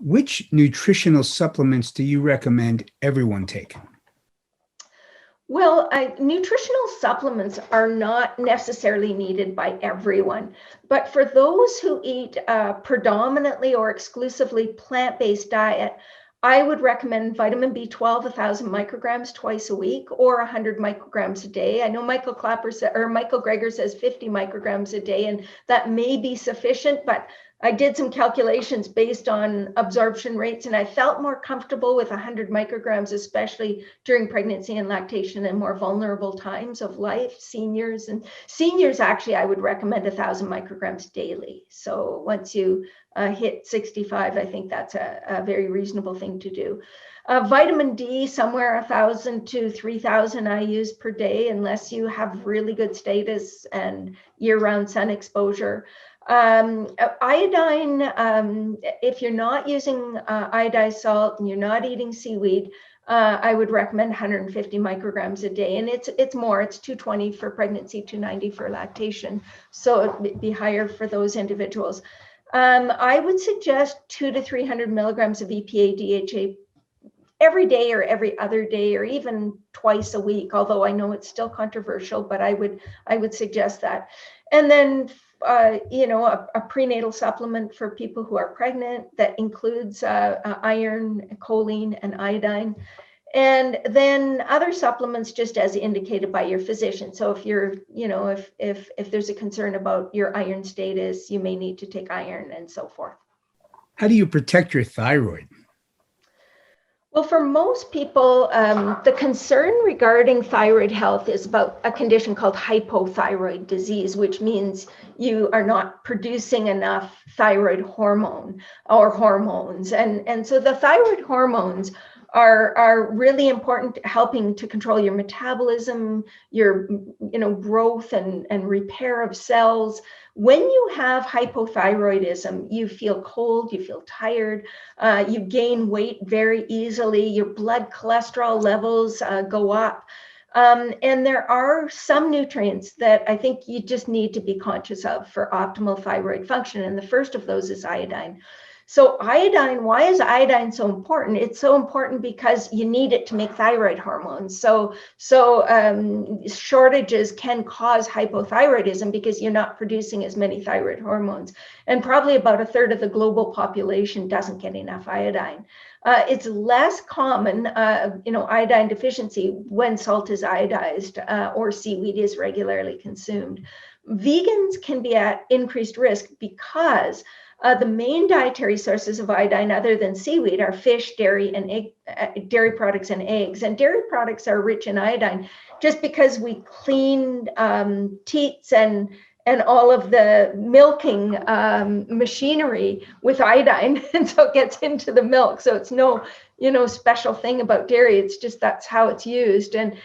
Which nutritional supplements do you recommend everyone take? Well, nutritional supplements are not necessarily needed by everyone, but for those who eat predominantly or exclusively plant-based diet, I would recommend vitamin B12, 1,000 micrograms twice a week, or 100 micrograms a day. I know Michael Greger says 50 micrograms a day, and that may be sufficient, but I did some calculations based on absorption rates, and I felt more comfortable with 100 micrograms, especially during pregnancy and lactation and more vulnerable times of life. Seniors actually, I would recommend 1,000 micrograms daily. So once you hit 65, I think that's a very reasonable thing to do. Vitamin D, somewhere 1,000 to 3,000 IUs per day, unless you have really good status and year-round sun exposure. Iodine, if you're not using iodized salt and you're not eating seaweed, I would recommend 150 micrograms a day. And it's more, it's 220 for pregnancy, 290 for lactation. So it'd be higher for those individuals. I would suggest 200 to 300 milligrams of EPA DHA every day or every other day, or even twice a week, although I know it's still controversial, but I would suggest that. And then a prenatal supplement for people who are pregnant that includes iron, choline, and iodine. And then other supplements just as indicated by your physician. So if you're, if there's a concern about your iron status, you may need to take iron and so forth. How do you protect your thyroid? Well, for most people, the concern regarding thyroid health is about a condition called hypothyroid disease, which means you are not producing enough thyroid hormone or hormones. And so the thyroid hormones are really important, helping to control your metabolism, your growth and repair of cells. When you have hypothyroidism, you feel cold, you feel tired, you gain weight very easily, your blood cholesterol levels go up. And there are some nutrients that I think you just need to be conscious of for optimal thyroid function. And the first of those is iodine. So iodine, why is iodine so important? It's so important because you need it to make thyroid hormones. So shortages can cause hypothyroidism because you're not producing as many thyroid hormones. And probably about a third of the global population doesn't get enough iodine. It's less common, iodine deficiency when salt is iodized or seaweed is regularly consumed. Vegans can be at increased risk because the main dietary sources of iodine other than seaweed are fish, dairy, and dairy products and eggs. And dairy products are rich in iodine just because we clean teats and all of the milking machinery with iodine, and so it gets into the milk. So it's no special thing about dairy. It's just that's how it's used. And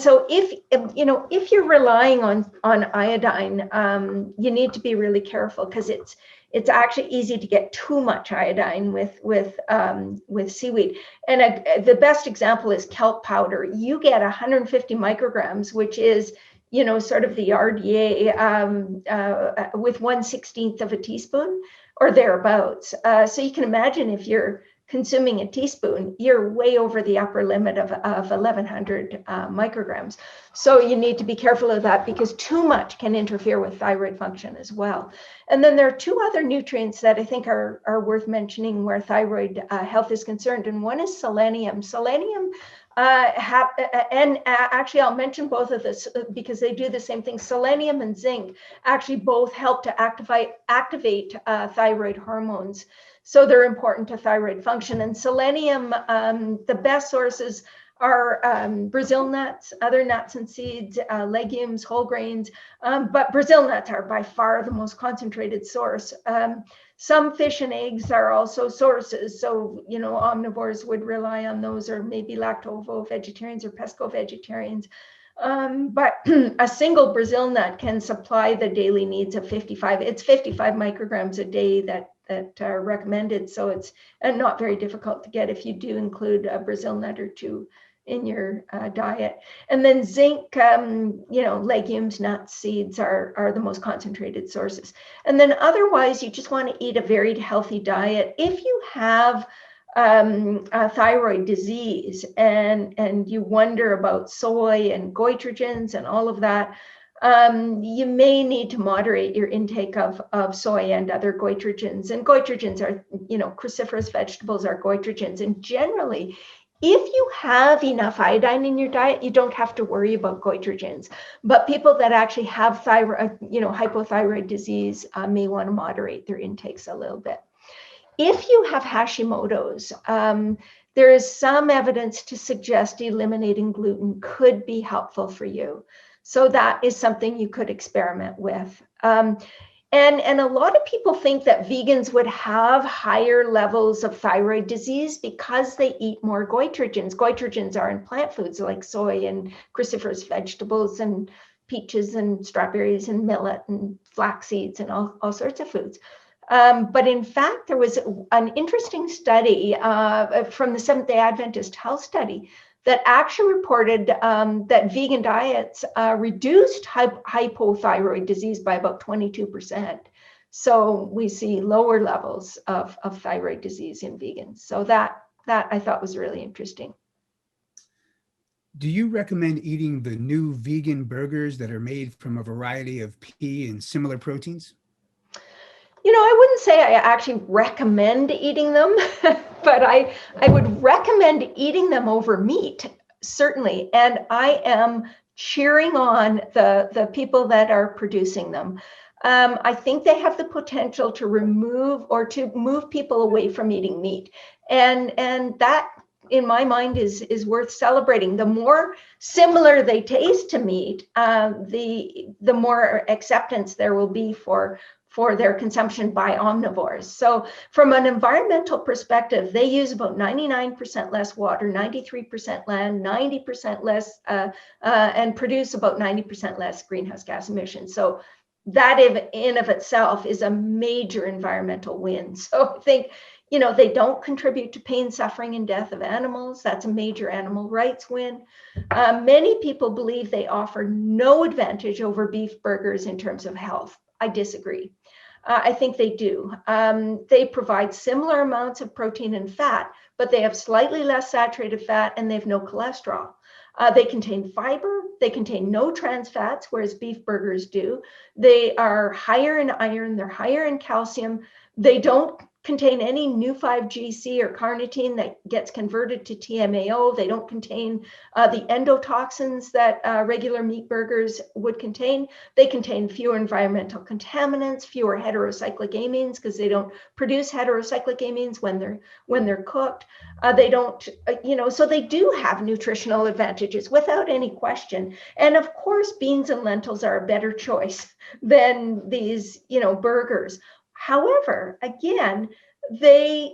so if you're relying on iodine, you need to be really careful because it's actually easy to get too much iodine with seaweed. And the best example is kelp powder. You get 150 micrograms, which is sort of the RDA with 1/16 of a teaspoon or thereabouts. So you can imagine if you're consuming a teaspoon, you're way over the upper limit of 1,100 micrograms. So you need to be careful of that because too much can interfere with thyroid function as well. And then there are two other nutrients that I think are worth mentioning where thyroid health is concerned. And one is selenium. Selenium and actually I'll mention both of this because they do the same thing. Selenium and zinc actually both help to activate thyroid hormones. So they're important to thyroid function. And selenium, the best sources are Brazil nuts, other nuts and seeds, legumes, whole grains, but Brazil nuts are by far the most concentrated source. Some fish and eggs are also sources. So, omnivores would rely on those, or maybe lacto-vegetarians or pesco-vegetarians. But a single Brazil nut can supply the daily needs of 55. It's 55 micrograms a day that are recommended. So it's not very difficult to get if you do include a Brazil nut or two diet. And then zinc, legumes, nuts, seeds are the most concentrated sources. And then otherwise, you just want to eat a very healthy diet. If you have a thyroid disease and you wonder about soy and goitrogens and all of that, you may need to moderate your intake of soy and other goitrogens. And goitrogens are, cruciferous vegetables are goitrogens. And generally, if you have enough iodine in your diet, you don't have to worry about goitrogens. But people that actually have thyroid, hypothyroid disease may want to moderate their intakes a little bit. If you have Hashimoto's, there is some evidence to suggest eliminating gluten could be helpful for you. So that is something you could experiment with. And a lot of people think that vegans would have higher levels of thyroid disease because they eat more goitrogens. Goitrogens are in plant foods like soy and cruciferous vegetables and peaches and strawberries and millet and flax seeds and all sorts of foods. But in fact, there was an interesting study from the Seventh-day Adventist Health Study that actually reported that vegan diets reduced hypothyroid disease by about 22%. So we see lower levels of thyroid disease in vegans. So that I thought was really interesting. Do you recommend eating the new vegan burgers that are made from a variety of pea and similar proteins? I wouldn't say I actually recommend eating them, but I would recommend eating them over meat, certainly. And I am cheering on the people that are producing them. I think they have the potential to move people away from eating meat. And that, in my mind, is worth celebrating. The more similar they taste to meat, the more acceptance there will be for their consumption by omnivores. So from an environmental perspective, they use about 99% less water, 93% land, 90% less, and produce about 90% less greenhouse gas emissions. So that in of itself is a major environmental win. So I think, they don't contribute to pain, suffering, and death of animals. That's a major animal rights win. Many people believe they offer no advantage over beef burgers in terms of health. I disagree. I think they do. They provide similar amounts of protein and fat, but they have slightly less saturated fat and they have no cholesterol. They contain fiber. They contain no trans fats, whereas beef burgers do. They are higher in iron. They're higher in calcium. They don't contain any new 5-GC or carnitine that gets converted to TMAO. They don't contain the endotoxins that regular meat burgers would contain. They contain fewer environmental contaminants, fewer heterocyclic amines, because they don't produce heterocyclic amines when they're cooked. They don't, so they do have nutritional advantages without any question. And of course, beans and lentils are a better choice than these, burgers. However, again, they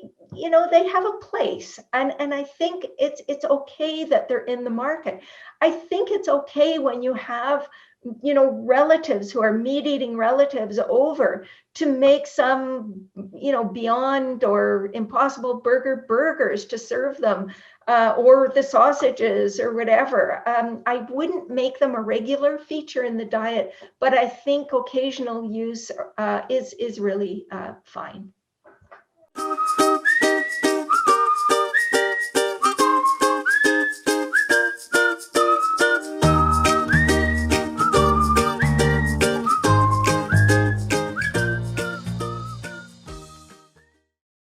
have a place, and I think it's okay that they're in the market. I think it's okay when you have, relatives who are meat-eating relatives over to make some, Beyond or Impossible burgers to serve them, or the sausages or whatever. I wouldn't make them a regular feature in the diet, but I think occasional use is really fine.